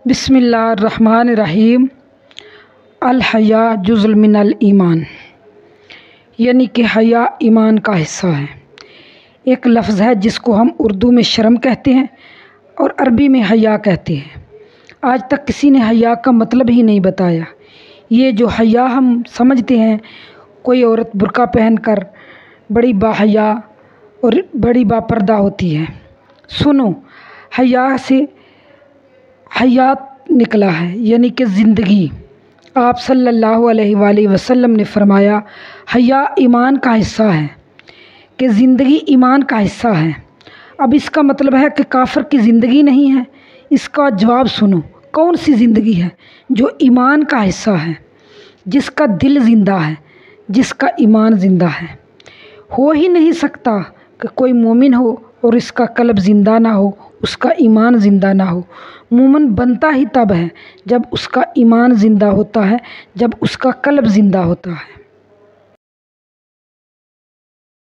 بسم اللہ الرحمن الرحیم۔ الحیا جزء من الایمان، یعنی کہ حیا ایمان کا حصہ ہے۔ ایک لفظ ہے جس کو ہم اردو میں شرم کہتے ہیں اور عربی میں حیا کہتے ہیں۔ آج تک کسی نے حیا کا مطلب ہی نہیں بتایا۔ یہ جو حیا ہم سمجھتے ہیں، کوئی عورت برقع پہن کر بڑی باحیا اور بڑی باپردہ ہوتی ہے۔ سنو، حیا سے حیات نکلا ہے، یعنی کہ زندگی۔ آپ صلی اللہ علیہ وآلہ وسلم نے فرمایا حیا ایمان کا حصہ ہے، کہ زندگی ایمان کا حصہ ہے۔ اب اس کا مطلب ہے کہ کافر کی زندگی نہیں ہے۔ اس کا جواب سنو، کون سی زندگی ہے؟ جو ایمان کا حصہ ہے، جس کا دل زندہ ہے، جس کا ایمان زندہ ہے۔ ہو ہی نہیں سکتا کہ کوئی مومن ہو اور اس کا قلب زندہ نہ ہو، اس کا ایمان زندہ نہ ہو۔ مومن بنتا ہی تب ہے جب اس کا ایمان زندہ ہوتا ہے، جب اس کا قلب زندہ ہوتا ہے۔